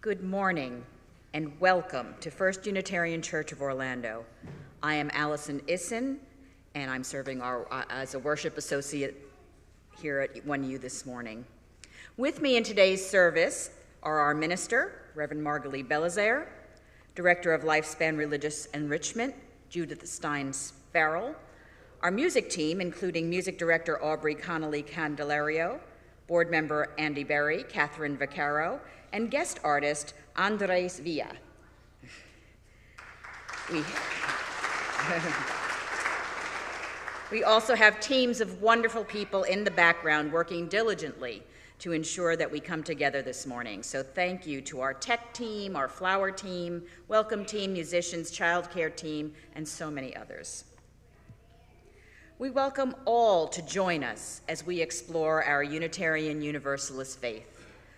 Good morning and welcome to First Unitarian Church of Orlando. I am Allison Issen and I'm serving as a worship associate here at 1U this morning. With me in today's service are our minister, Reverend Margalie Belizaire, Director of Lifespan Religious Enrichment, Judith Stein-Farrall, our music team, including Music Director Audrey Connelly-Candelario, Board Member Andy Berry, Catherine Vaccaro, and guest artist Andres Villa. We also have teams of wonderful people in the background working diligently to ensure that we come together this morning. So thank you to our tech team, our flower team, welcome team, musicians, childcare team, and so many others. We welcome all to join us as we explore our Unitarian Universalist faith,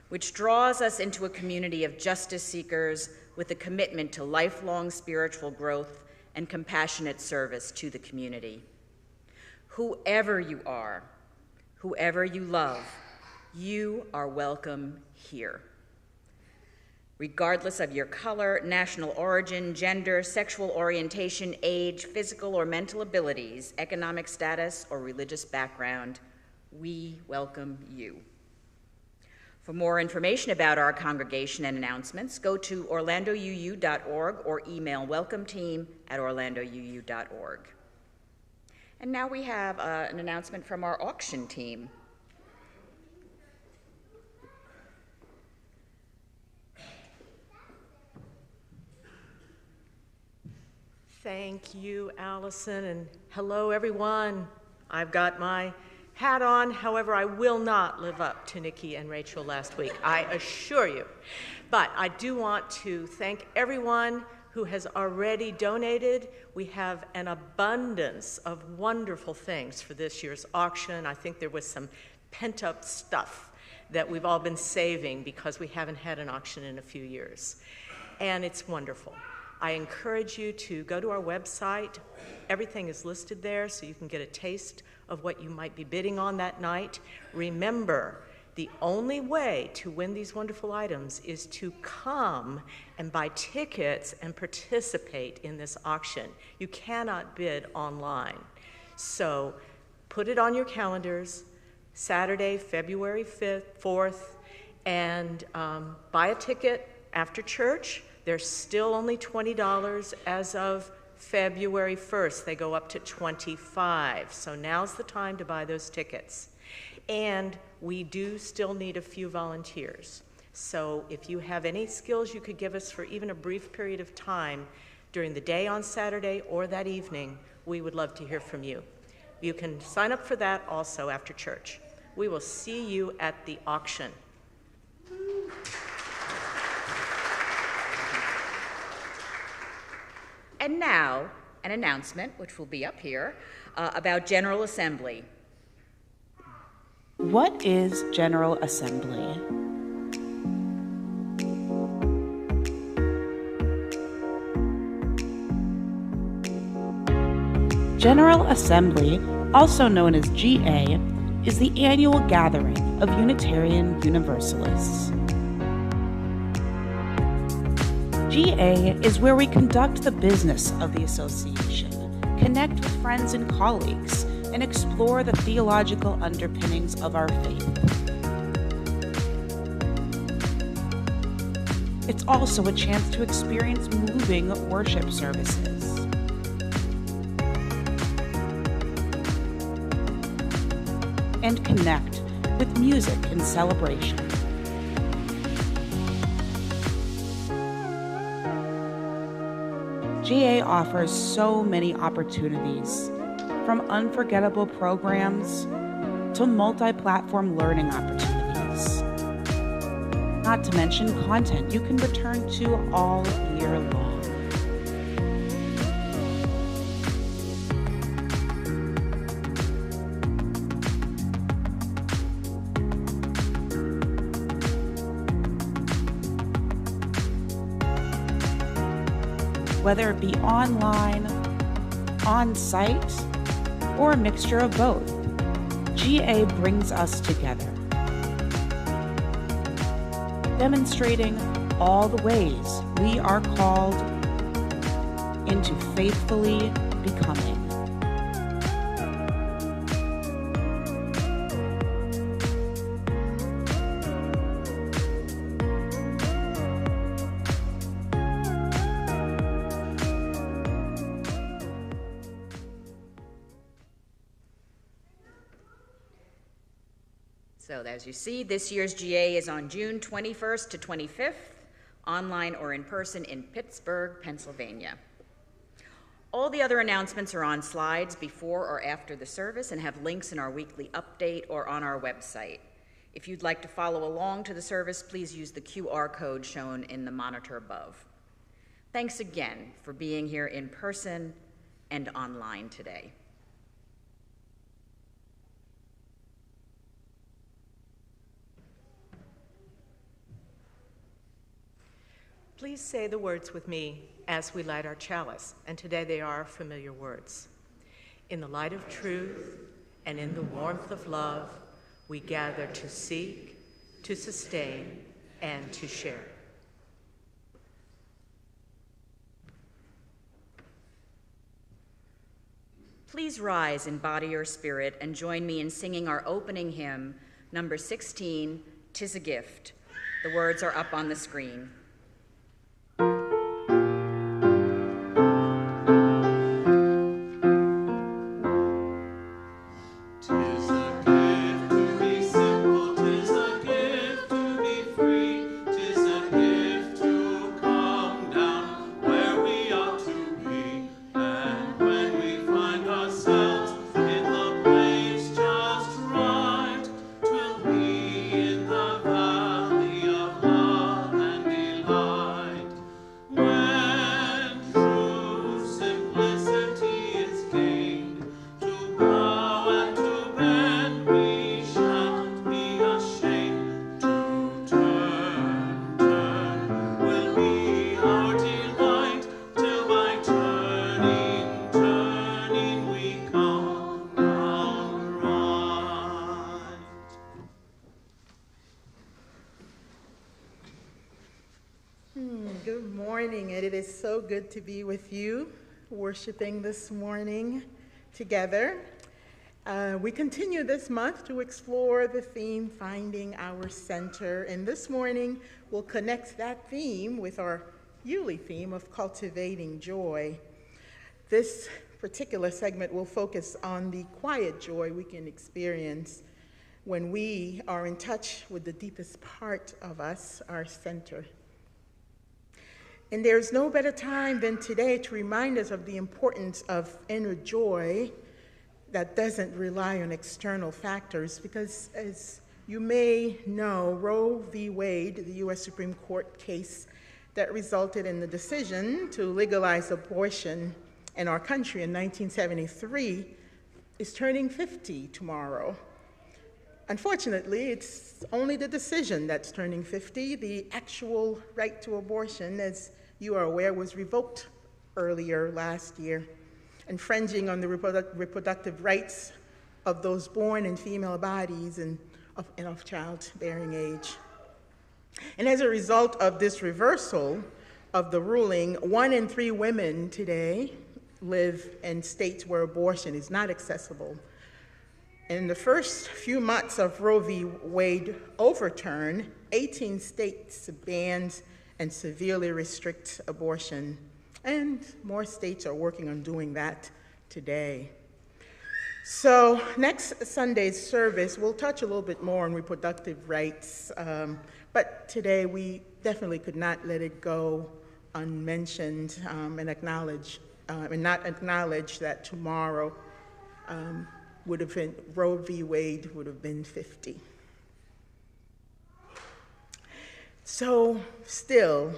which draws us into a community of justice seekers with a commitment to lifelong spiritual growth and compassionate service to the community. Whoever you are, whoever you love, you are welcome here. Regardless of your color, national origin, gender, sexual orientation, age, physical or mental abilities, economic status, or religious background, we welcome you. For more information about our congregation and announcements, go to orlandouu.org or email welcometeam@orlandouu.org. And now we have an announcement from our auction team. Thank you, Allison, and hello, everyone. I've got my hat on. However, I will not live up to Nikki and Rachel last week, I assure you. But I do want to thank everyone who has already donated. We have an abundance of wonderful things for this year's auction. I think there was some pent-up stuff that we've all been saving because we haven't had an auction in a few years. And it's wonderful. I encourage you to go to our website. Everything is listed there so you can get a taste of what you might be bidding on that night. Remember, the only way to win these wonderful items is to come and buy tickets and participate in this auction. You cannot bid online. So put it on your calendars, Saturday, February 5th, 4th, and buy a ticket after church. They're still only $20 as of February 1st. They go up to $25. So now's the time to buy those tickets. And we do still need a few volunteers. So if you have any skills you could give us for even a brief period of time during the day on Saturday or that evening, we would love to hear from you. You can sign up for that also after church. We will see you at the auction. And now, an announcement, which will be up here, about General Assembly. What is General Assembly? General Assembly, also known as GA, is the annual gathering of Unitarian Universalists. GA is where we conduct the business of the association, connect with friends and colleagues, and explore the theological underpinnings of our faith. It's also a chance to experience moving worship services. And connect with music and celebration. GA offers so many opportunities, from unforgettable programs to multi-platform learning opportunities. Not to mention content you can return to all year long. Whether it be online, on-site, or a mixture of both, GA brings us together, demonstrating all the ways we are called into faithfully becoming. So as you see, this year's GA is on June 21st to 25th, online or in person in Pittsburgh, Pennsylvania. All the other announcements are on slides before or after the service and have links in our weekly update or on our website. If you'd like to follow along to the service, please use the QR code shown in the monitor above. Thanks again for being here in person and online today. Please say the words with me as we light our chalice, and today they are familiar words. In the light of truth and in the warmth of love, we gather to seek, to sustain, and to share. Please rise in body or spirit and join me in singing our opening hymn, number 16, "'Tis a Gift." The words are up on the screen. Good morning, and it is so good to be with you, worshiping this morning together. We continue this month to explore the theme, Finding Our Center, and this morning we'll connect that theme with our yearly theme of cultivating joy. This particular segment will focus on the quiet joy we can experience when we are in touch with the deepest part of us, our center. And there's no better time than today to remind us of the importance of inner joy that doesn't rely on external factors, because as you may know, Roe v. Wade, the U.S. Supreme Court case that resulted in the decision to legalize abortion in our country in 1973, is turning 50 tomorrow. Unfortunately, it's only the decision that's turning 50. The actual right to abortion, as you are aware, was revoked earlier last year, infringing on the reproductive rights of those born in female bodies and of childbearing age. And as a result of this reversal of the ruling, 1 in 3 women today live in states where abortion is not accessible. In the first few months of Roe v. Wade overturn, 18 states banned and severely restrict abortion, and more states are working on doing that today. So next Sunday's service, we'll touch a little bit more on reproductive rights, but today we definitely could not let it go unmentioned and not acknowledge that tomorrow would have been, Roe v. Wade would have been 50. So still,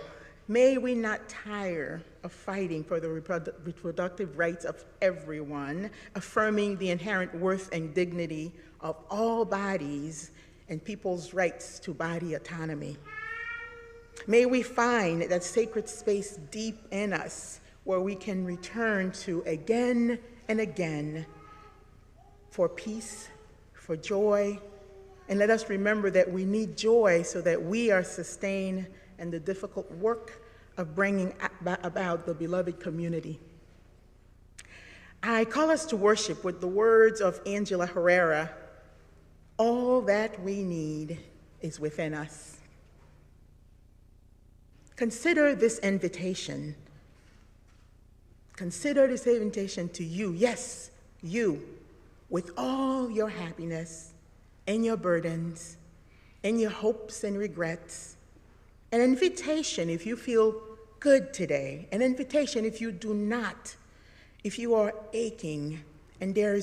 may we not tire of fighting for the reproductive rights of everyone, affirming the inherent worth and dignity of all bodies and people's rights to body autonomy. May we find that sacred space deep in us where we can return to again and again for peace, for joy, and let us remember that we need joy so that we are sustained and the difficult work of bringing about the beloved community. I call us to worship with the words of Angela Herrera, "All that we need is within us." Consider this invitation. Consider this invitation to you, yes, you, with all your happiness and your burdens and your hopes and regrets. An invitation if you feel good today, an invitation if you do not, if you are aching, and there are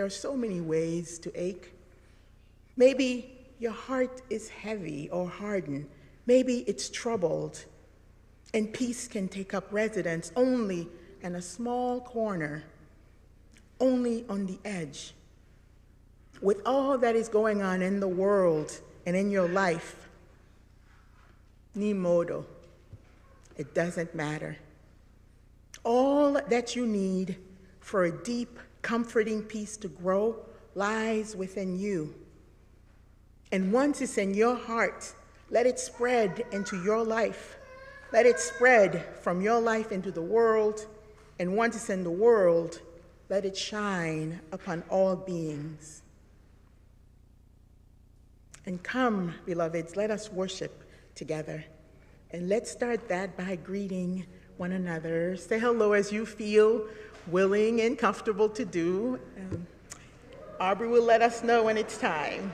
so many ways to ache. Maybe your heart is heavy or hardened. Maybe it's troubled, and peace can take up residence only in a small corner, only on the edge. With all that is going on in the world and in your life, ni modo, it doesn't matter. All that you need for a deep, comforting peace to grow lies within you. And once it's in your heart, let it spread into your life. Let it spread from your life into the world. And once it's in the world, let it shine upon all beings. And come, beloveds, let us worship together. And let's start that by greeting one another. Say hello as you feel willing and comfortable to do. Audrey will let us know when it's time.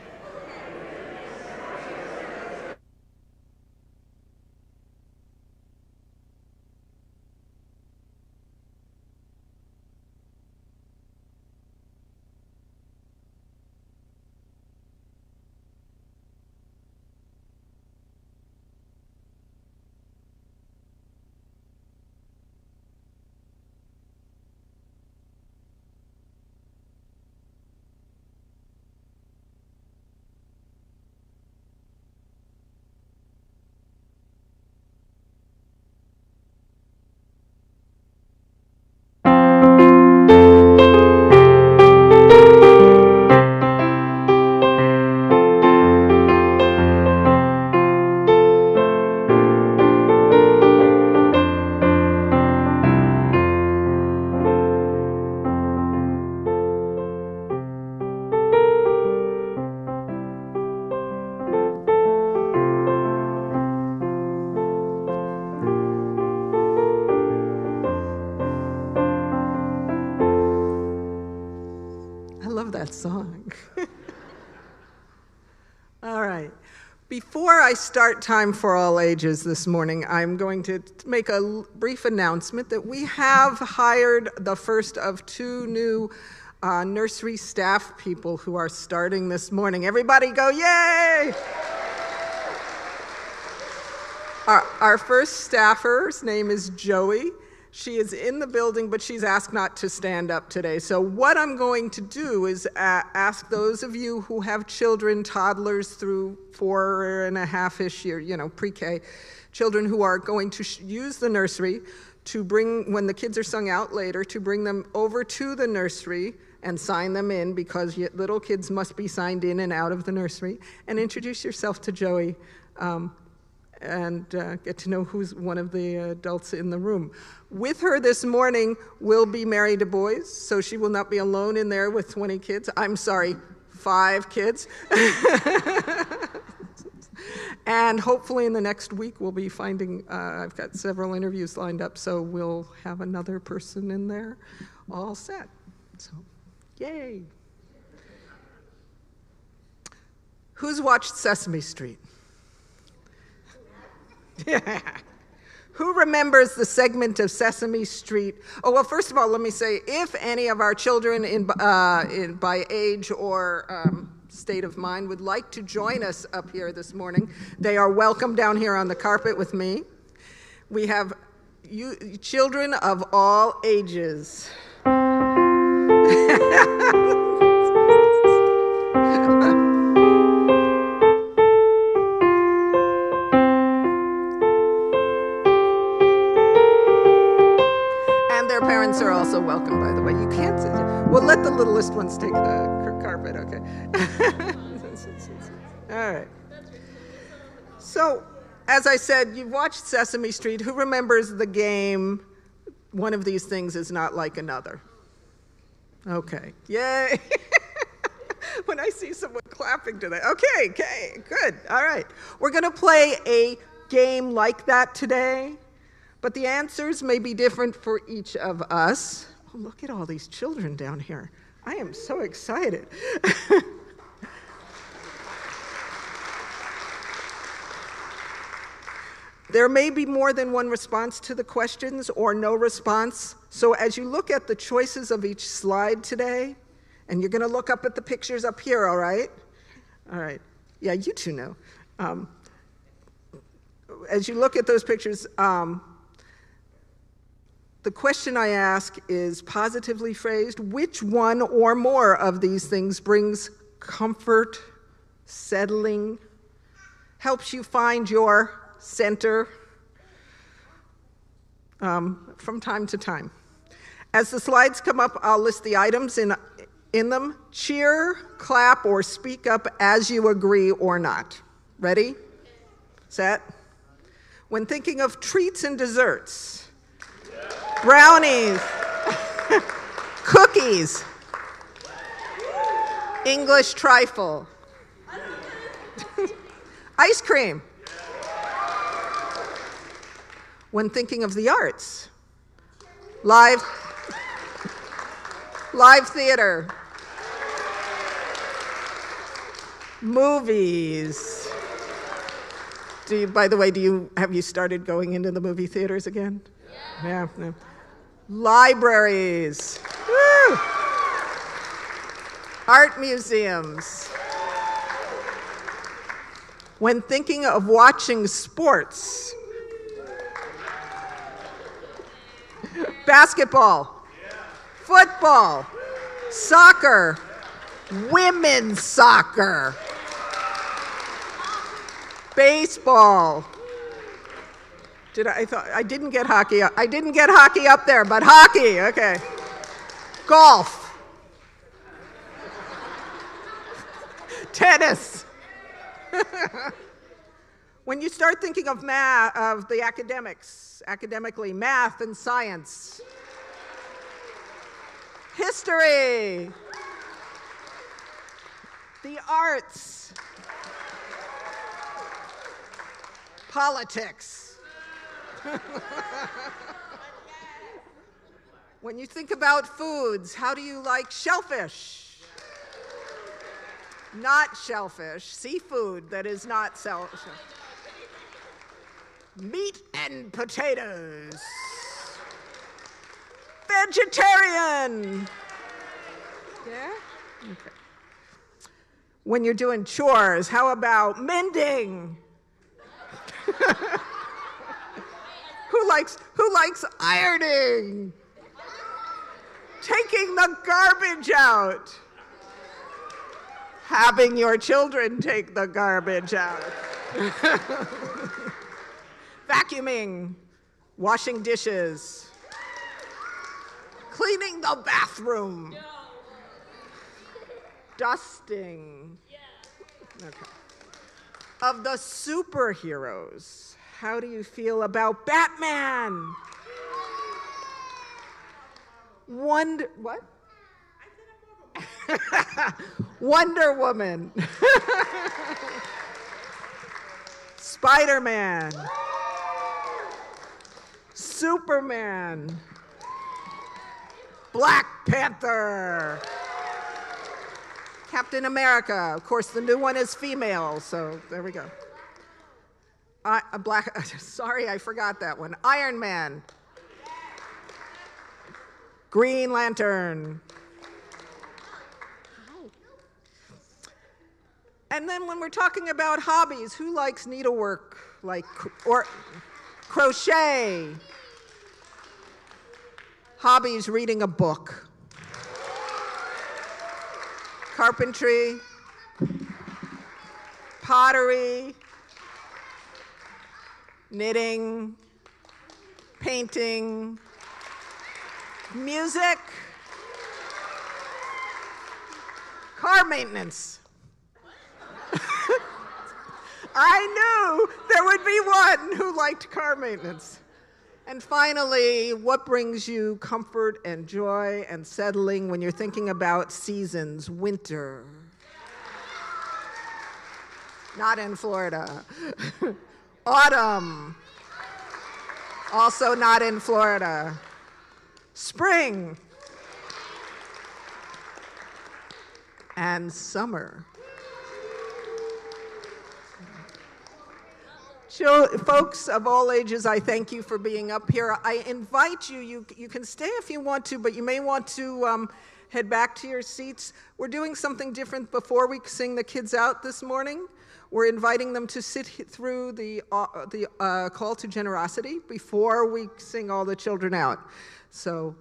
Song. All right. Before I start Time for All Ages this morning, I'm going to make a brief announcement that we have hired the first of two new nursery staff people who are starting this morning. Everybody go, yay! Our first staffer's name is Joey. She is in the building, but she's asked not to stand up today. So what I'm going to do is ask those of you who have children, toddlers through 4.5-ish year, pre-K, children who are going to use the nursery to bring, when the kids are sung out later, to bring them over to the nursery and sign them in, because little kids must be signed in and out of the nursery, and introduce yourself to Joey. And get to know who's one of the adults in the room. With her this morning will be Mary Du Bois, so she will not be alone in there with 20 kids. I'm sorry, 5 kids. And hopefully in the next week we'll be finding, I've got several interviews lined up, so we'll have another person in there all set. So, yay. Who's watched Sesame Street? Yeah. Who remembers the segment of Sesame Street? Oh, well, first of all, let me say, if any of our children by age or state of mind would like to join us up here this morning, they are welcome down here on the carpet with me. We have children of all ages. Parents are also welcome, by the way. You can't sit. We'll let the littlest ones take the carpet, okay? All right. So as I said, you've watched Sesame Street. Who remembers the game, One of These Things is Not Like Another? Okay, yay. When I see someone clapping to that. Okay, good, all right. We're gonna play a game like that today, but the answers may be different for each of us. Oh, look at all these children down here. I am so excited. There may be more than one response to the questions or no response. So as you look at the choices of each slide today, and you're going to look up at the pictures up here, all right? All right. Yeah, you two know. As you look at those pictures, the question I ask is positively phrased. Which one or more of these things brings comfort, settling, helps you find your center from time to time? As the slides come up, I'll list the items in them. Cheer, clap, or speak up as you agree or not. Ready? Set? When thinking of treats and desserts, brownies, cookies, English trifle, ice cream. When thinking of the arts, live theater, movies. By the way, have you started going into the movie theaters again? Yeah. Libraries. Woo. Art museums. When thinking of watching sports, basketball, football, soccer, women's soccer, baseball. I didn't get hockey. I didn't get hockey up there, but hockey, okay. Golf. Tennis. When you start thinking of math, of the academically, math and science, history, the arts, politics. When you think about foods, how do you like shellfish? Not shellfish, seafood that is not shellfish. Meat and potatoes. Vegetarian. Yeah? Okay. When you're doing chores, how about mending? Who likes ironing? Taking the garbage out. Having your children take the garbage out. Vacuuming, washing dishes, cleaning the bathroom, dusting. Okay. Of the superheroes, how do you feel about Batman? What? Wonder Woman. Spider-Man. Superman. Black Panther. Captain America. Of course, the new one is female, so there we go. Sorry, I forgot that one. Iron Man. Green Lantern. And then when we're talking about hobbies, who likes needlework, or crochet? Hobbies, reading a book. Carpentry, pottery, knitting, painting, music, car maintenance. I knew there would be one who liked car maintenance. And finally, what brings you comfort and joy and settling when you're thinking about seasons? Winter. Not in Florida. Autumn. Also not in Florida. Spring. And summer. Folks of all ages, I thank you for being up here. I invite you, you can stay if you want to, but you may want to head back to your seats. We're doing something different before we sing the kids out this morning. We're inviting them to sit through the call to generosity before we sing all the children out. So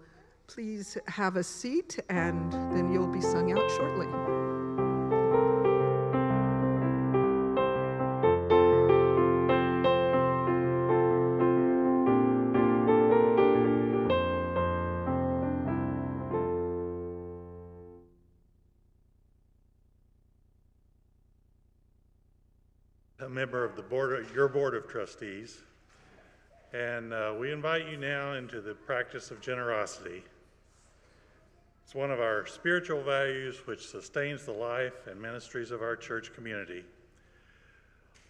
please have a seat, and then you'll be sung out shortly. A member of your board of trustees, and we invite you now into the practice of generosity. It's one of our spiritual values which sustains the life and ministries of our church community.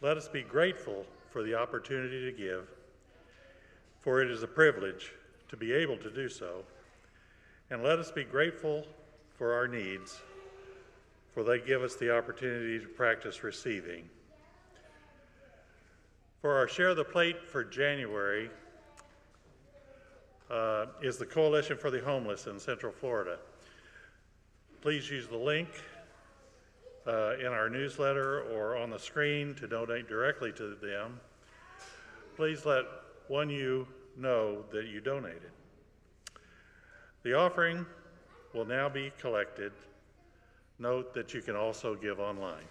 Let us be grateful for the opportunity to give, for it is a privilege to be able to do so, and let us be grateful for our needs, for they give us the opportunity to practice receiving. For our Share the Plate for January is the Coalition for the Homeless in Central Florida. Please use the link in our newsletter or on the screen to donate directly to them. Please let one you know that you donated. The offering will now be collected. Note that you can also give online.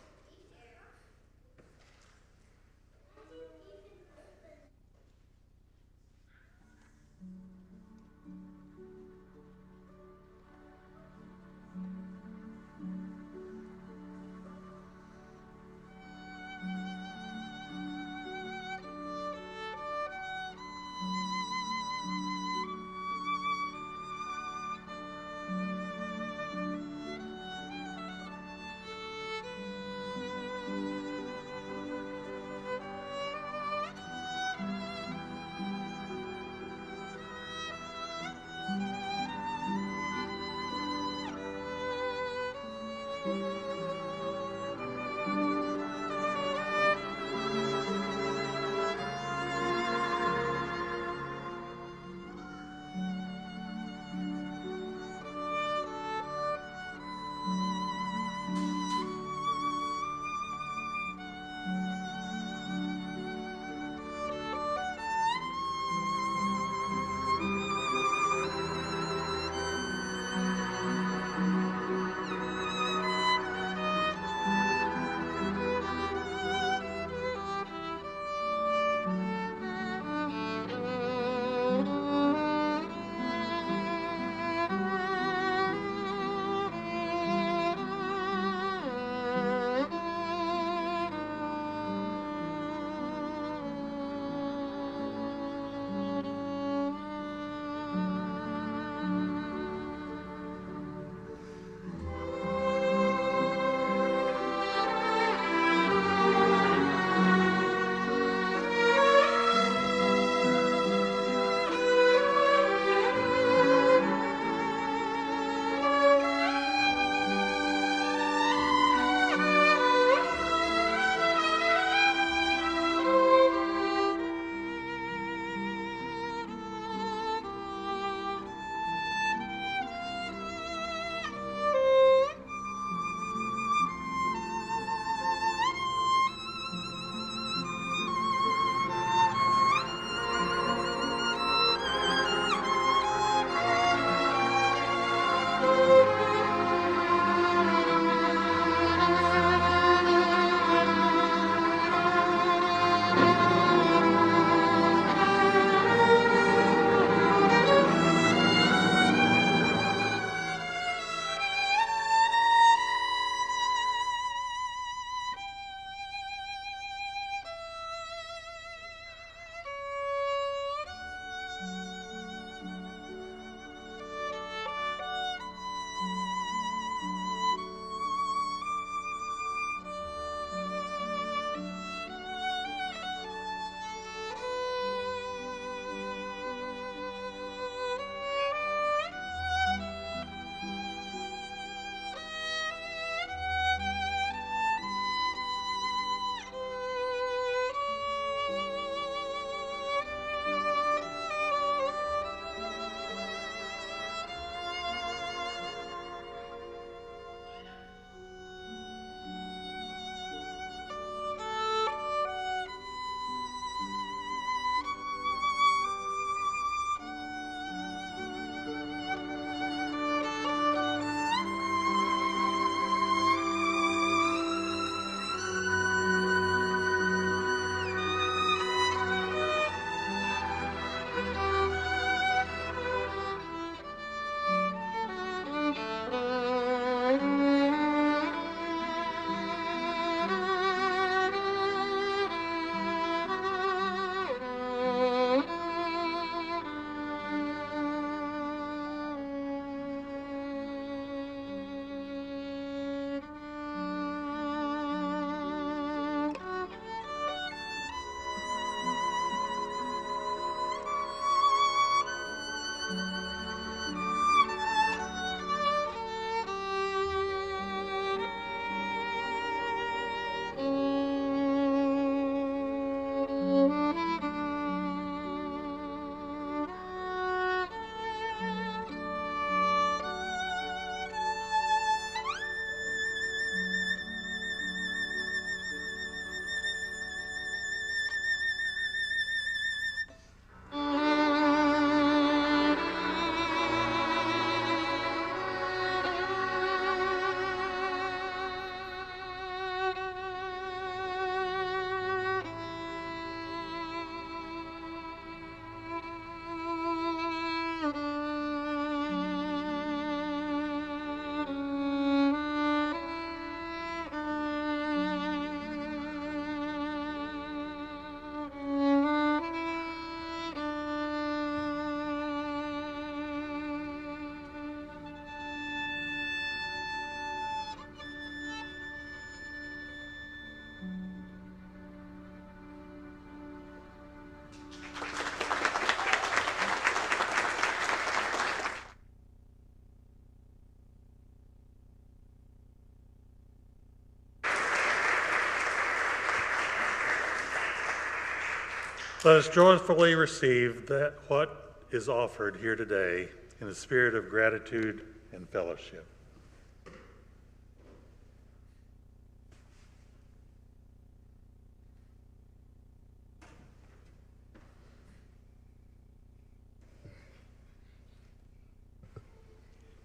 Let us joyfully receive what is offered here today in a spirit of gratitude and fellowship.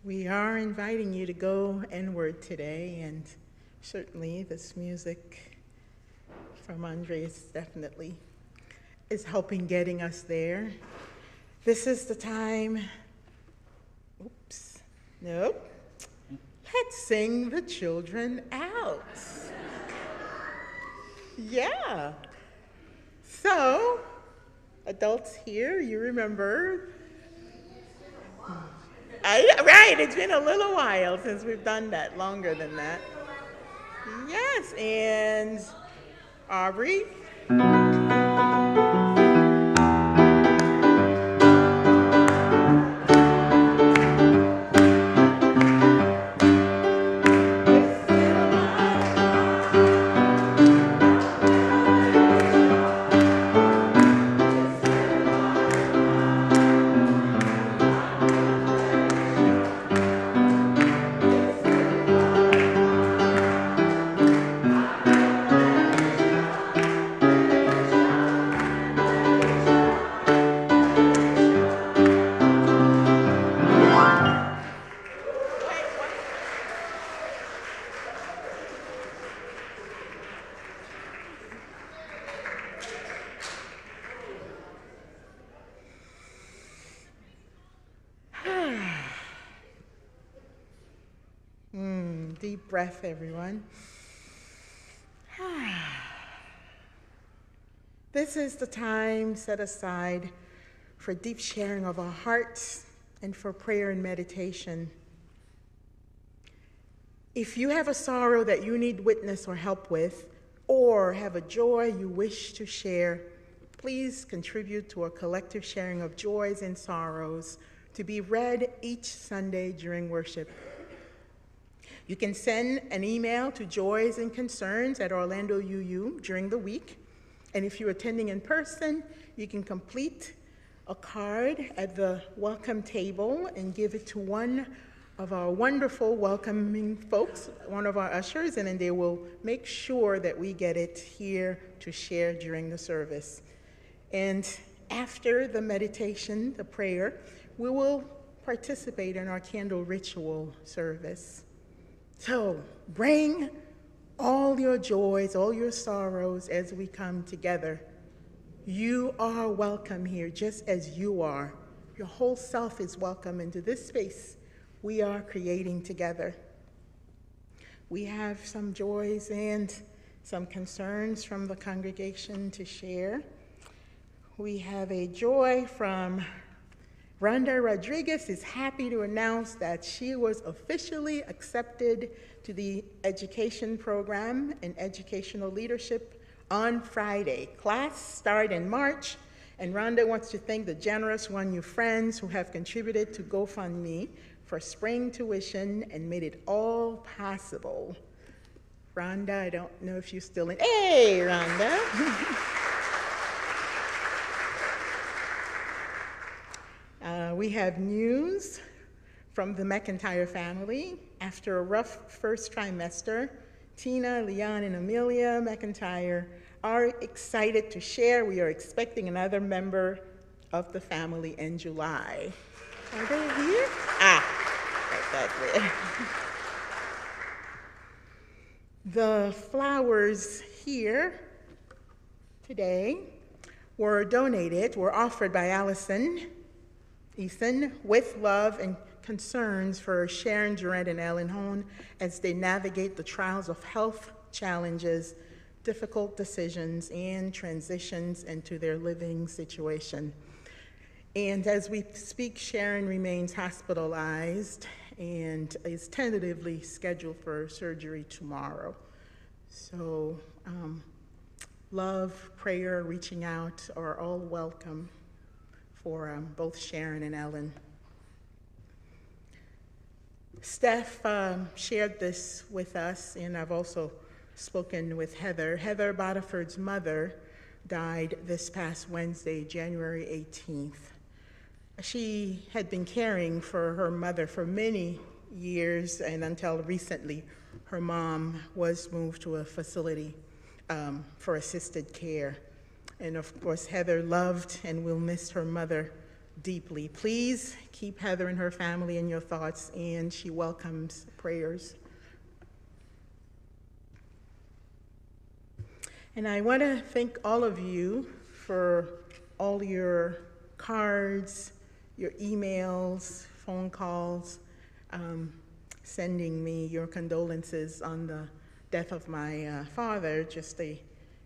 We are inviting you to go inward today, and certainly this music from Audrey is helping getting us there. This is the time, let's sing the children out. Yeah. So, adults here, you remember, right, it's been a little while since we've done that, longer than that. Yes, and Audrey. Deep breath, everyone. This is the time set aside for deep sharing of our hearts and for prayer and meditation. If you have a sorrow that you need witness or help with, or have a joy you wish to share, please contribute to a collective sharing of joys and sorrows to be read each Sunday during worship. You can send an email to Joys and Concerns at Orlando UU during the week. And if you're attending in person, you can complete a card at the welcome table and give it to one of our wonderful welcoming folks, one of our ushers, and then they will make sure that we get it here to share during the service. And after the meditation, the prayer, we will participate in our candle ritual service. So bring all your joys, all your sorrows as we come together. You are welcome here just as you are. Your whole self is welcome into this space we are creating together. We have some joys and some concerns from the congregation to share. We have a joy from Rhonda Rodriguez is happy to announce that she was officially accepted to the education program in educational leadership on Friday. Class started in March, and Rhonda wants to thank the generous 1U friends who have contributed to GoFundMe for spring tuition and made it all possible. Rhonda, I don't know if you're still in. Hey, Rhonda. We have news from the McIntyre family. After a rough first trimester, Tina, Leon, and Amelia McIntyre are excited to share. We are expecting another member of the family in July. Are they here? Right that way. The flowers here today were offered by Allison Eason with love and concerns for Sharon Durant and Ellen Hone as they navigate the trials of health challenges, difficult decisions, and transitions into their living situation. And as we speak, Sharon remains hospitalized and is tentatively scheduled for surgery tomorrow. So love, prayer, reaching out are all welcome for both Sharon and Ellen. Steph shared this with us, and I've also spoken with Heather. Heather Botiford's mother died this past Wednesday, January 18th. She had been caring for her mother for many years, and until recently, her mom was moved to a facility for assisted care. And of course, Heather loved and will miss her mother deeply. Please keep Heather and her family in your thoughts, and she welcomes prayers. And I want to thank all of you for all your cards, your emails, phone calls, sending me your condolences on the death of my father just a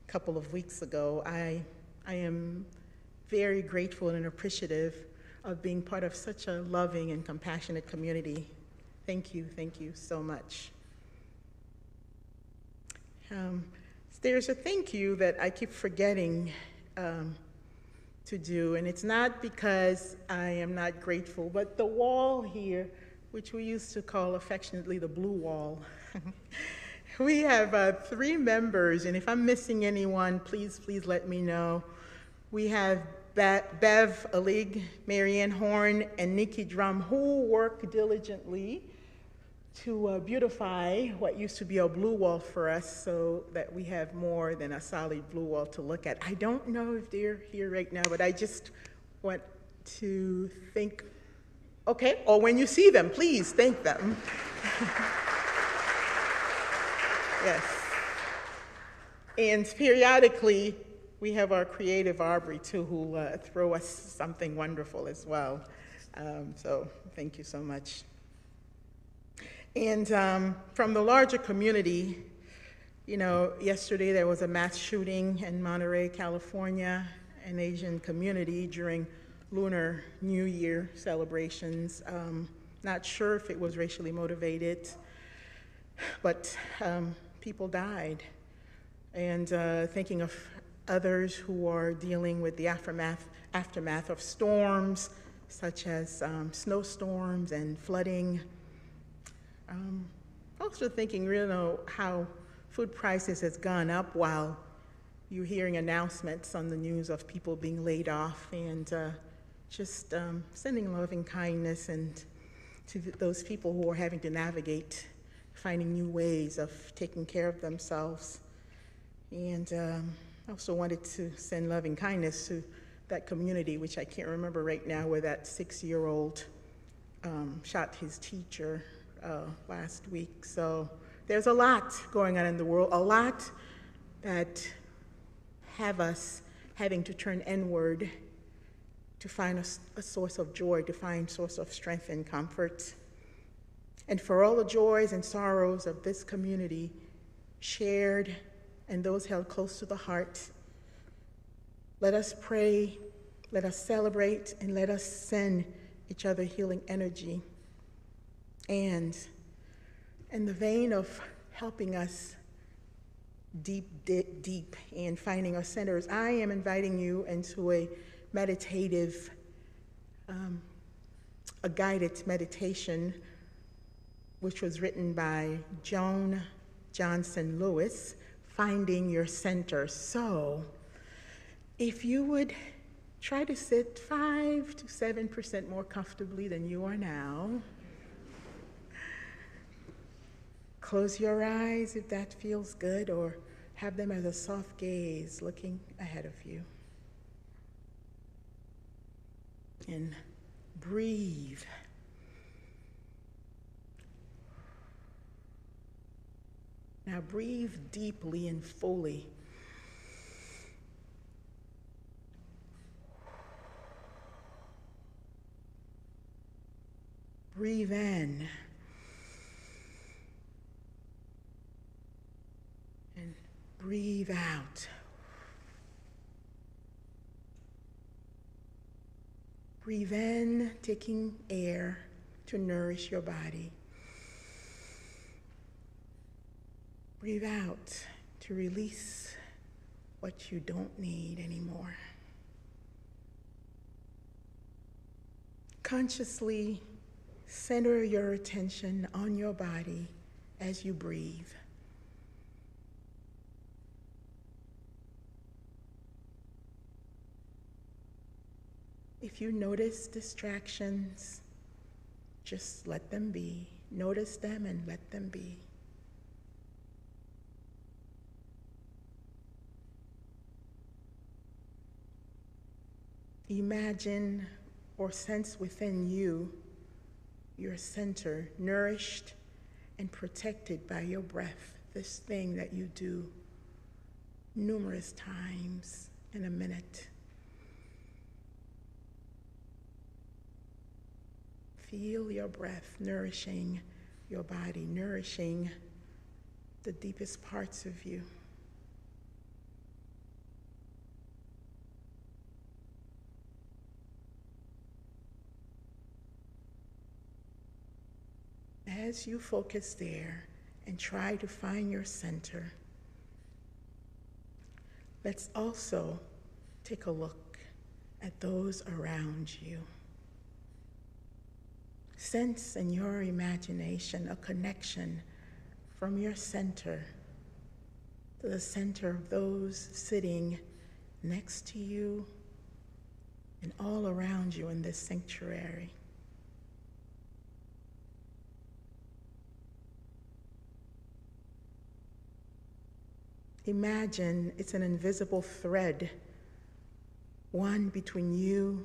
couple of weeks ago. I am very grateful and appreciative of being part of such a loving and compassionate community. Thank you so much. There's a thank you that I keep forgetting to do, and it's not because I am not grateful, but the wall here, which we used to call affectionately the blue wall. We have 3 members, and if I'm missing anyone, please let me know. We have Bev Alig, Marianne Horn, and Nikki Drum, who work diligently to beautify what used to be a blue wall for us so that we have more than a solid blue wall to look at. I don't know if they're here right now, but I just want to thank, okay, or when you see them, please thank them. Yes. And periodically, we have our creative Audrey, too, who throw us something wonderful as well. So thank you so much. And from the larger community, yesterday there was a mass shooting in Monterey, California, an Asian community during Lunar New Year celebrations. Not sure if it was racially motivated, but people died. And thinking of others who are dealing with the aftermath of storms, such as snowstorms and flooding. Also thinking, how food prices has gone up while you're hearing announcements on the news of people being laid off, and just sending loving kindness and to those people who are having to navigate, finding new ways of taking care of themselves. And I also wanted to send loving kindness to that community, which I can't remember right now, where that 6-year-old shot his teacher last week. So there's a lot going on in the world, a lot that have us having to turn inward to find a source of joy, to find source of strength and comfort. And for all the joys and sorrows of this community, shared and those held close to the heart, let us pray, let us celebrate, and let us send each other healing energy. And in the vein of helping us deep and finding our centers, I am inviting you into a meditative, a guided meditation, which was written by Joan Johnson Lewis, Finding Your Center. So if you would try to sit 5 to 7% more comfortably than you are now. Close your eyes if that feels good, or have them as a soft gaze looking ahead of you. And breathe. Now breathe deeply and fully. Breathe in. And breathe out. Breathe in, taking air to nourish your body. Breathe out to release what you don't need anymore. Consciously center your attention on your body as you breathe. If you notice distractions, just let them be. Notice them and let them be. Imagine or sense within you your center, nourished and protected by your breath, this thing that you do numerous times in a minute. Feel your breath nourishing your body, nourishing the deepest parts of you. As you focus there and try to find your center, let's also take a look at those around you. Sense in your imagination a connection from your center to the center of those sitting next to you and all around you in this sanctuary. Imagine it's an invisible thread, one between you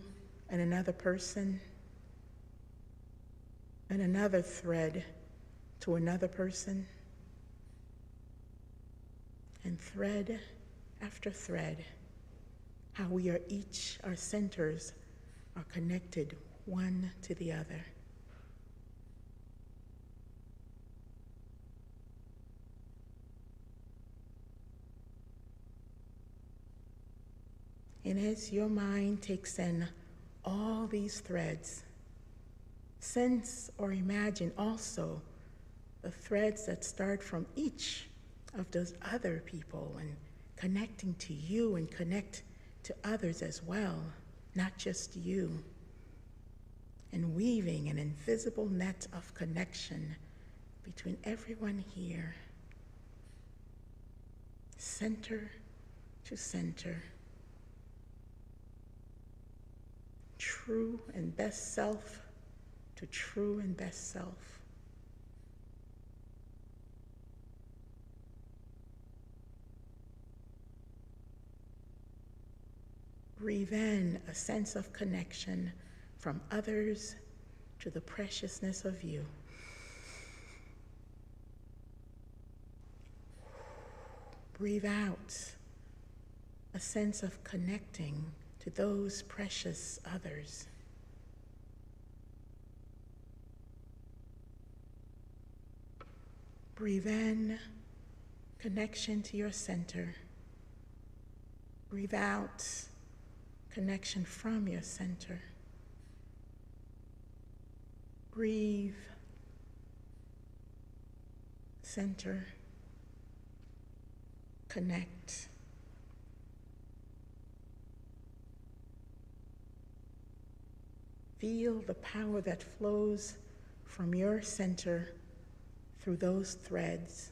and another person, and another thread to another person, and thread after thread, how we are each, our centers are connected one to the other. And as your mind takes in all these threads, sense or imagine also the threads that start from each of those other people and connecting to you and connect to others as well, not just you, and weaving an invisible net of connection between everyone here, center to center. True and best self to true and best self. Breathe in a sense of connection from others to the preciousness of you. Breathe out a sense of connecting to those precious others. Breathe in connection to your center. Breathe out connection from your center. Breathe, center, connect. Feel the power that flows from your center through those threads,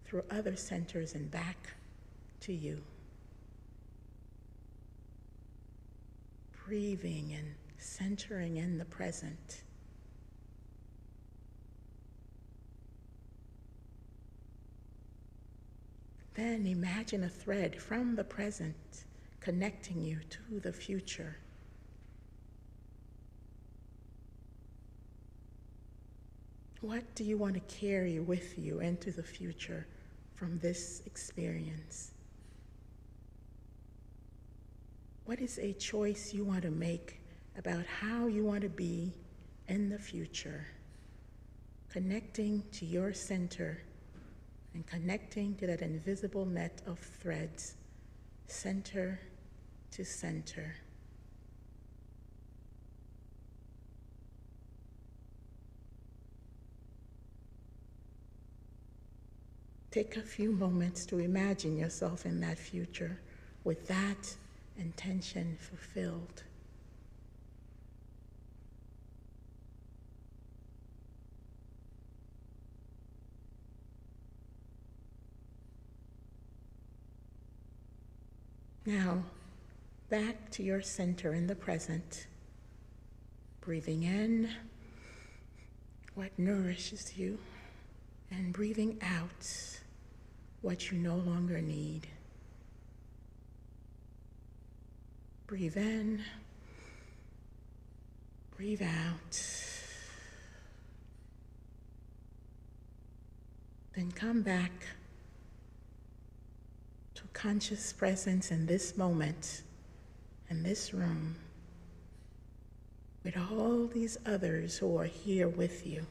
through other centers and back to you. Breathing and centering in the present. Then imagine a thread from the present connecting you to the future. What do you want to carry with you into the future from this experience? What is a choice you want to make about how you want to be in the future? Connecting to your center and connecting to that invisible net of threads, center to center. Take a few moments to imagine yourself in that future with that intention fulfilled. Now, back to your center in the present. Breathing in what nourishes you, and breathing out what you no longer need. Breathe in, breathe out. Then come back to conscious presence in this moment, in this room, with all these others who are here with you.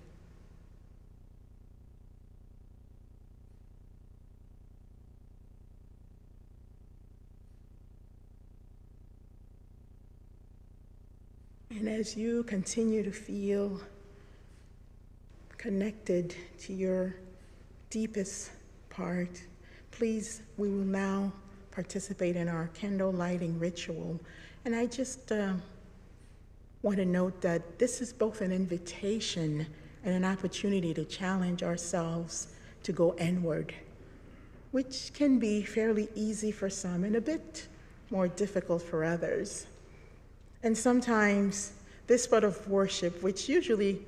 And as you continue to feel connected to your deepest part, please, we will now participate in our candle lighting ritual. And I just want to note that this is both an invitation and an opportunity to challenge ourselves to go inward, which can be fairly easy for some and a bit more difficult for others. And sometimes this part of worship, which usually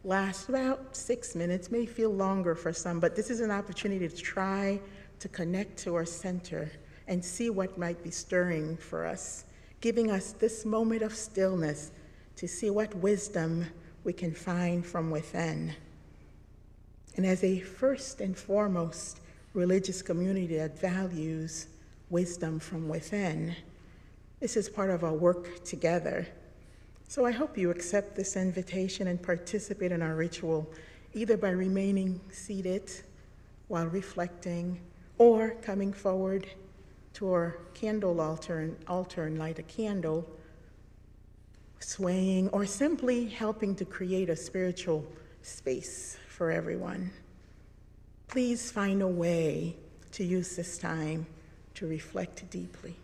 lasts about 6 minutes, may feel longer for some, but this is an opportunity to try to connect to our center and see what might be stirring for us, giving us this moment of stillness to see what wisdom we can find from within. And as a first and foremost religious community that values wisdom from within, this is part of our work together. So I hope you accept this invitation and participate in our ritual, either by remaining seated while reflecting, or coming forward to our candle altar and light a candle, swaying, or simply helping to create a spiritual space for everyone. Please find a way to use this time to reflect deeply.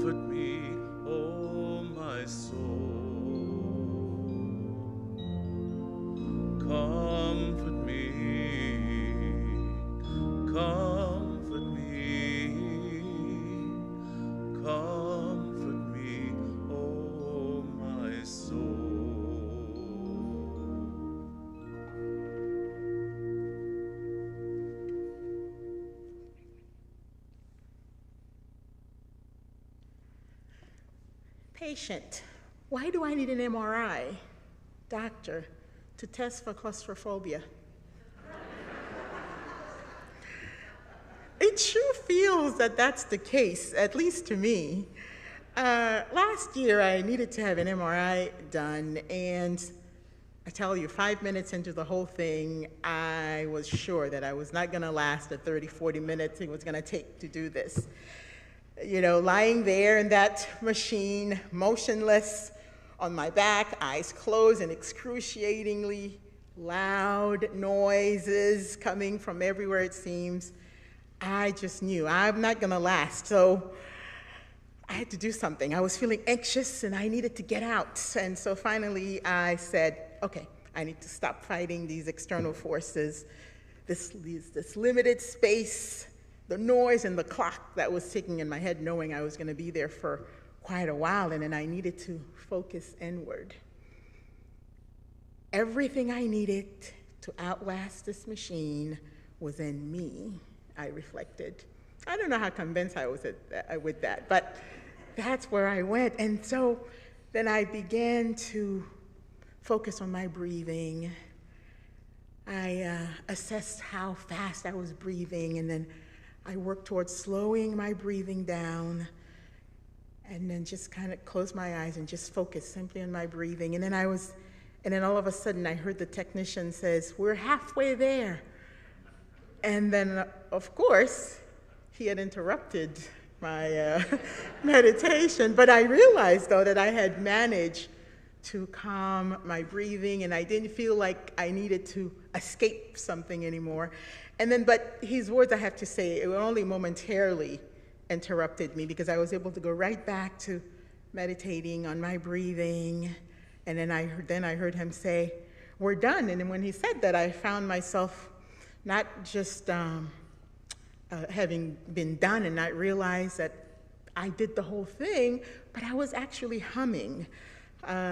Comfort me, O my soul. Comfort me, comfort me, comfort me, O my soul. Patient, why do I need an MRI? Doctor, to test for claustrophobia. It sure feels that that's the case, at least to me. Last year, I needed to have an MRI done, and I tell you, 5 minutes into the whole thing, I was sure that I was not gonna last the 30, 40 minutes it was gonna take to do this. You know, lying there in that machine, motionless, on my back, eyes closed, and excruciatingly loud noises coming from everywhere it seems. I just knew I'm not gonna last, so I had to do something. I was feeling anxious and I needed to get out. And so finally I said, okay, I need to stop fighting these external forces, this limited space, the noise and the clock that was ticking in my head, knowing I was gonna be there for quite a while, and then I needed to focus inward. Everything I needed to outlast this machine was in me, I reflected. I don't know how convinced I was with that, but that's where I went. And so then I began to focus on my breathing. I assessed how fast I was breathing, and then I worked towards slowing my breathing down, and then just kind of close my eyes and just focus simply on my breathing. And then all of a sudden I heard the technician says, "We're halfway there." And then, of course, he had interrupted my meditation, but I realized, though, that I had managed to calm my breathing, and I didn't feel like I needed to escape something anymore. And then, but his words, I have to say, it only momentarily interrupted me, because I was able to go right back to meditating on my breathing. And then I heard him say, "We're done." And then when he said that, I found myself not just having been done and not realized that I did the whole thing, but I was actually humming.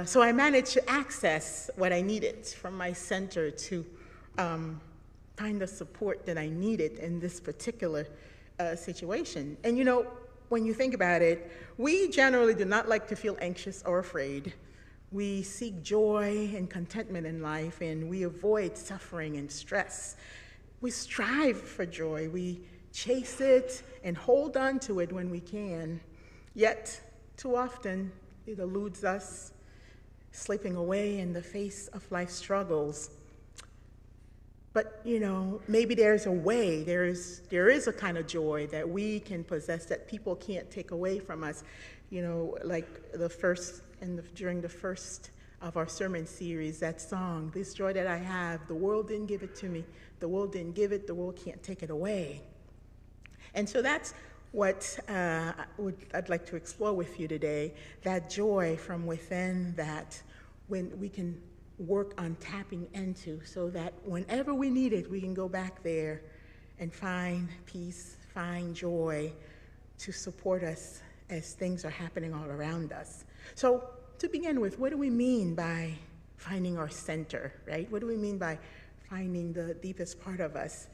So I managed to access what I needed from my center to find the support that I needed in this particular situation. And you know, when you think about it, we generally do not like to feel anxious or afraid. We seek joy and contentment in life, and we avoid suffering and stress. We strive for joy. We chase it and hold on to it when we can. Yet, too often, it eludes us, slipping away in the face of life's struggles. But, you know, maybe there's a way, there is a kind of joy that we can possess that people can't take away from us. You know, like during the first of our sermon series, that song, "This joy that I have, the world didn't give it to me. The world didn't give it, the world can't take it away." And so that's what I'd like to explore with you today, that joy from within that when we can work on tapping into, so that whenever we need it, we can go back there and find peace, find joy to support us as things are happening all around us. So to begin with, what do we mean by finding our center, right? What do we mean by finding the deepest part of us?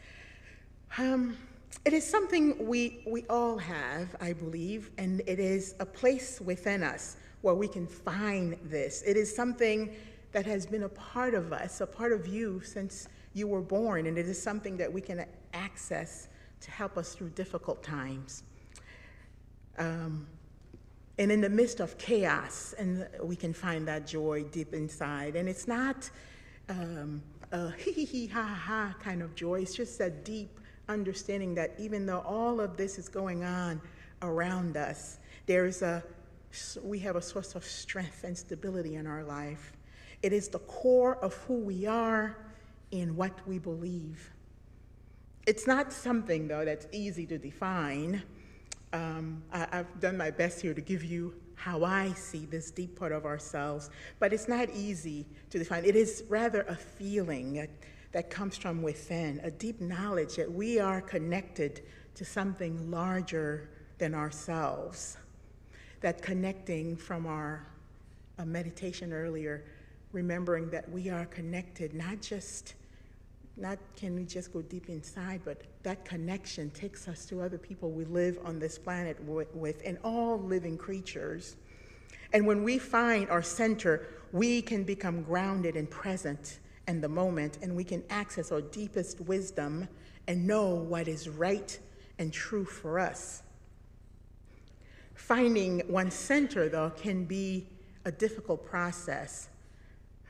It is something we all have, I believe, and it is a place within us where we can find this. It is something that has been a part of us, a part of you since you were born, and it is something that we can access to help us through difficult times. And in the midst of chaos, and we can find that joy deep inside. And it's not a hee ha ha kind of joy. It's just that deep understanding that even though all of this is going on around us, we have a source of strength and stability in our life. It is the core of who we are and what we believe. It's not something, though, that's easy to define. I've done my best here to give you how I see this deep part of ourselves, but it's not easy to define. It is rather a feeling that comes from within, a deep knowledge that we are connected to something larger than ourselves. That connecting from our meditation earlier, remembering that we are connected, not can we just go deep inside, but that connection takes us to other people we live on this planet with and all living creatures. And when we find our center, we can become grounded and present in the moment, and we can access our deepest wisdom and know what is right and true for us. Finding one's center, though, can be a difficult process.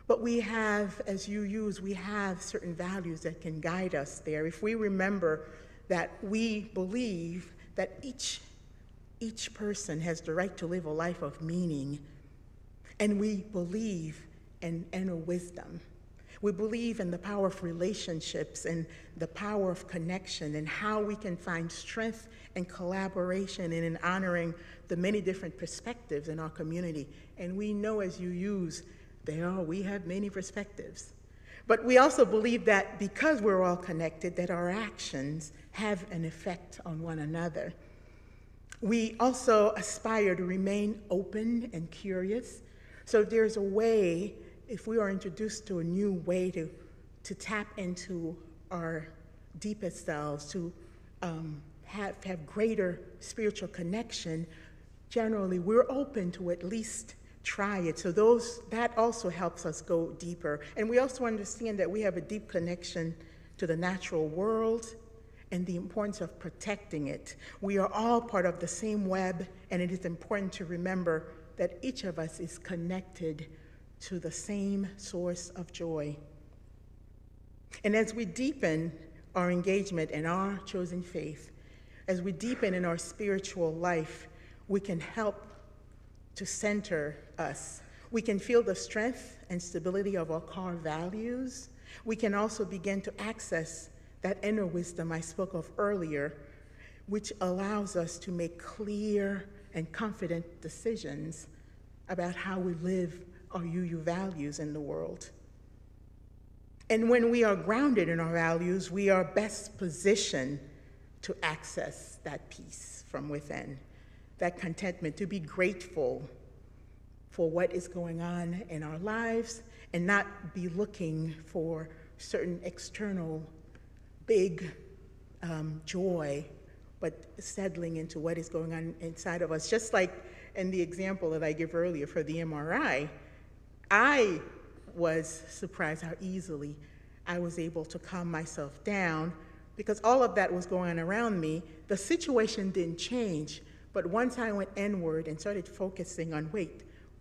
But we have, as we have certain values that can guide us there. If we remember that we believe that each person has the right to live a life of meaning, and we believe in inner wisdom. We believe in the power of relationships and the power of connection and how we can find strength and collaboration and in honoring the many different perspectives in our community. And we know as we have many perspectives. But we also believe that because we're all connected, that our actions have an effect on one another. We also aspire to remain open and curious. So there's a way, if we are introduced to a new way to tap into our deepest selves, to have greater spiritual connection, generally we're open to at least try it. So that also helps us go deeper. And we also understand that we have a deep connection to the natural world and the importance of protecting it. We are all part of the same web, and it is important to remember that each of us is connected to the same source of joy. And as we deepen our engagement in our chosen faith, as we deepen in our spiritual life, we can help to center us. We can feel the strength and stability of our core values. We can also begin to access that inner wisdom I spoke of earlier, which allows us to make clear and confident decisions about how we live our UU values in the world. And when we are grounded in our values, we are best positioned to access that peace from within, that contentment, to be grateful for what is going on in our lives and not be looking for certain external big joy, but settling into what is going on inside of us. Just like in the example that I gave earlier for the MRI, I was surprised how easily I was able to calm myself down because all of that was going on around me. The situation didn't change, but once I went inward and started focusing on,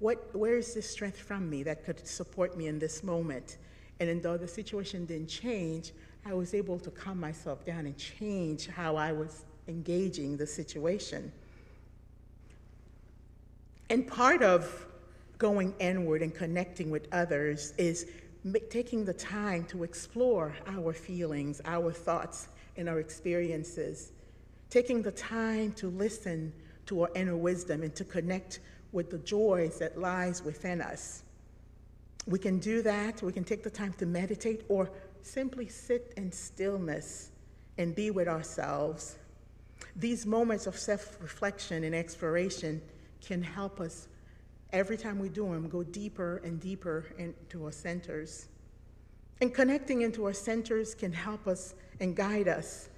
where is this strength from me that could support me in this moment? And then though the situation didn't change, I was able to calm myself down and change how I was engaging the situation. And part of going inward and connecting with others is taking the time to explore our feelings, our thoughts, and our experiences. Taking the time to listen to our inner wisdom and to connect with the joys that lies within us. We can do that. We can take the time to meditate or simply sit in stillness and be with ourselves. These moments of self-reflection and exploration can help us, every time we do them, go deeper and deeper into our centers. And connecting into our centers can help us and guide us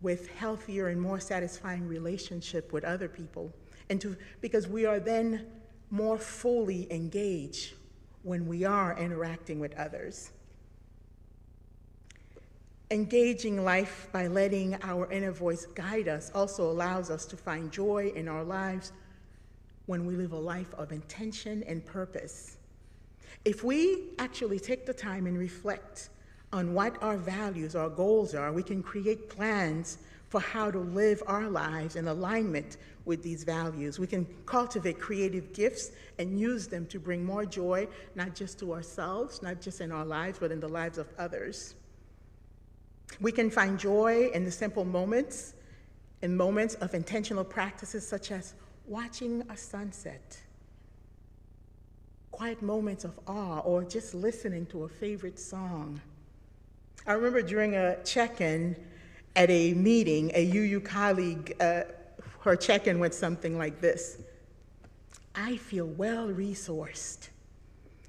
with healthier and more satisfying relationship with other people. Because we are then more fully engaged when we are interacting with others. Engaging life by letting our inner voice guide us also allows us to find joy in our lives when we live a life of intention and purpose. If we actually take the time and reflect on what our values, our goals are, we can create plans for how to live our lives in alignment with these values. We can cultivate creative gifts and use them to bring more joy, not just to ourselves, not just in our lives, but in the lives of others. We can find joy in the simple moments in moments of intentional practices such as watching a sunset, quiet moments of awe, or just listening to a favorite song. I remember during a check-in at a meeting, a UU colleague, her check-in went something like this: I feel well-resourced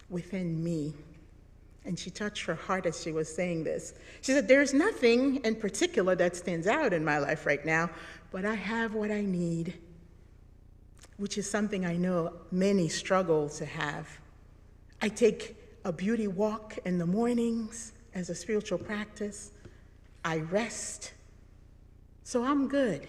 within me. And she touched her heart as she was saying this. She said, there's nothing in particular that stands out in my life right now, but I have what I need, which is something I know many struggle to have. I take a beauty walk in the mornings as a spiritual practice. I rest. So I'm good.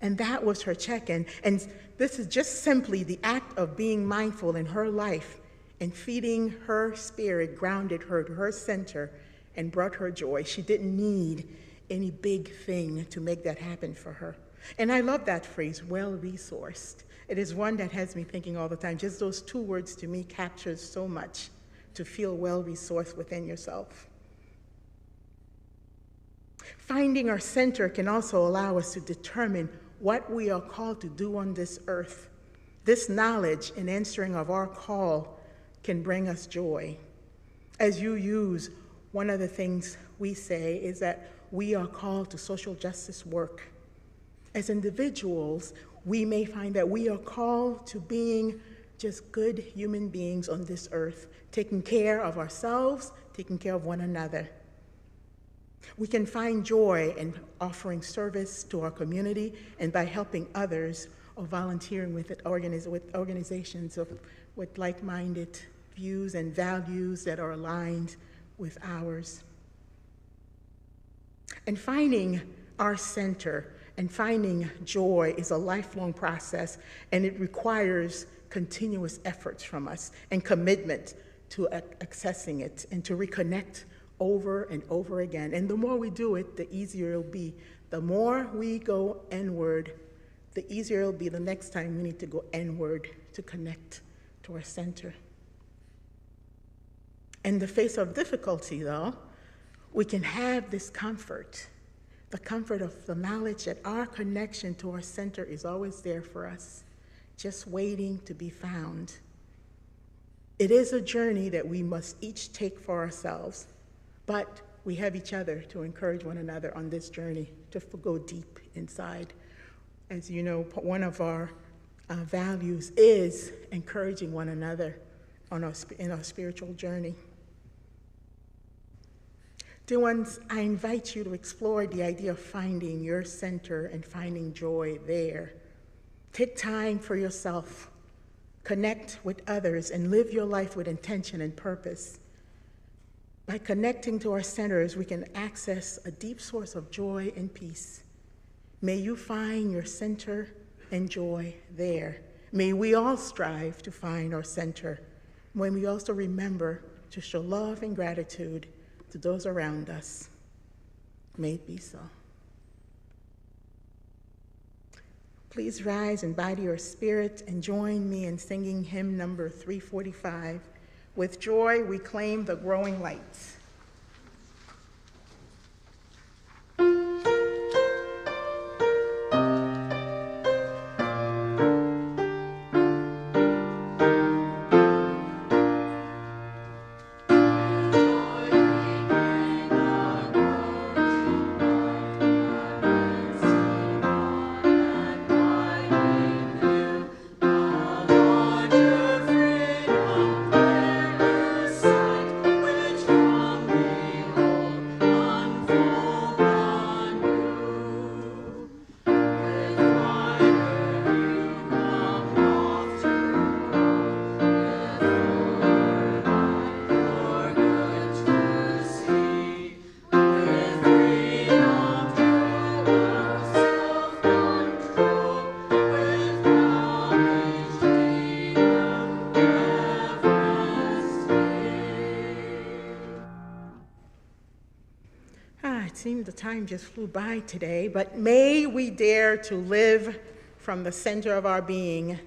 And that was her check-in. And this is just simply the act of being mindful in her life and feeding her spirit, grounded her to her center, and brought her joy. She didn't need any big thing to make that happen for her. And I love that phrase, well-resourced. It is one that has me thinking all the time. Just those two words to me captures so much, to feel well-resourced within yourself. Finding our center can also allow us to determine what we are called to do on this earth. This knowledge and answering of our call can bring us joy. As you use, one of the things we say is that we are called to social justice work. As individuals, we may find that we are called to being just good human beings on this earth, taking care of ourselves, taking care of one another. We can find joy in offering service to our community and by helping others or volunteering with organizations with like-minded views and values that are aligned with ours. And finding our center and finding joy is a lifelong process, and it requires continuous efforts from us and commitment to accessing it and to reconnect over and over again. And the more we do it, the easier it'll be. The more we go inward, the easier it'll be the next time we need to go inward to connect to our center. In the face of difficulty, though, we can have this comfort, the comfort of the knowledge that our connection to our center is always there for us, just waiting to be found. It is a journey that we must each take for ourselves, but we have each other to encourage one another on this journey to go deep inside. As you know, one of our values is encouraging one another in our spiritual journey. Dear ones, I invite you to explore the idea of finding your center and finding joy there. Take time for yourself, connect with others, and live your life with intention and purpose. By connecting to our centers, we can access a deep source of joy and peace. May you find your center and joy there. May we all strive to find our center, when we also remember to show love and gratitude to those around us. May it be so. Please rise and bow to your spirit and join me in singing hymn number 345. With joy, we claim the growing light. The time just flew by today, but may we dare to live from the center of our being.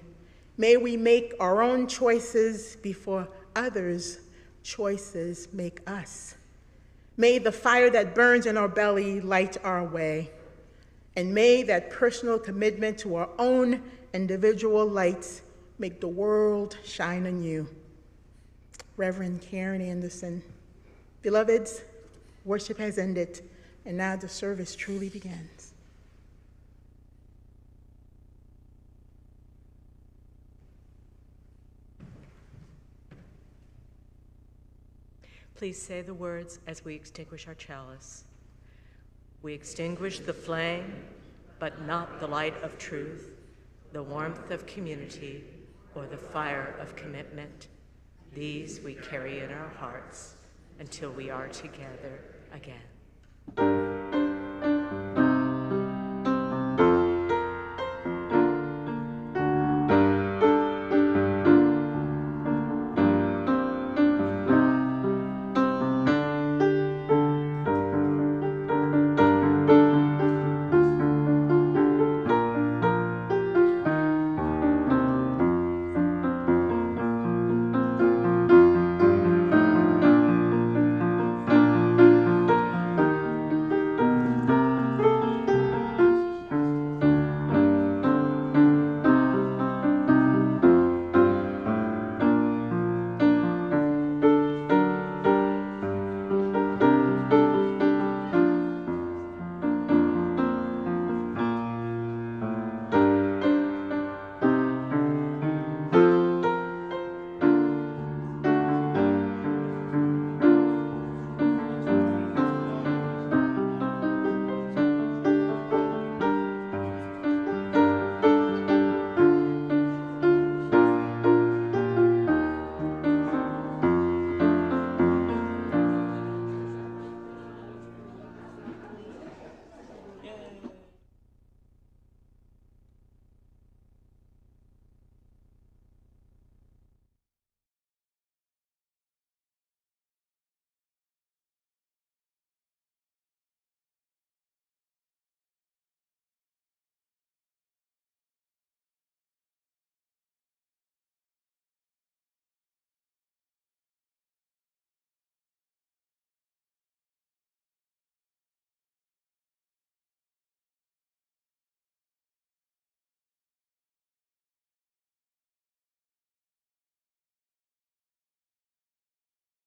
May we make our own choices before others' choices make us. May the fire that burns in our belly light our way. And may that personal commitment to our own individual lights make the world shine anew. Reverend Karen Anderson. Beloveds, worship has ended, and now the service truly begins. Please say the words as we extinguish our chalice. We extinguish the flame, but not the light of truth, the warmth of community, or the fire of commitment. These we carry in our hearts until we are together again.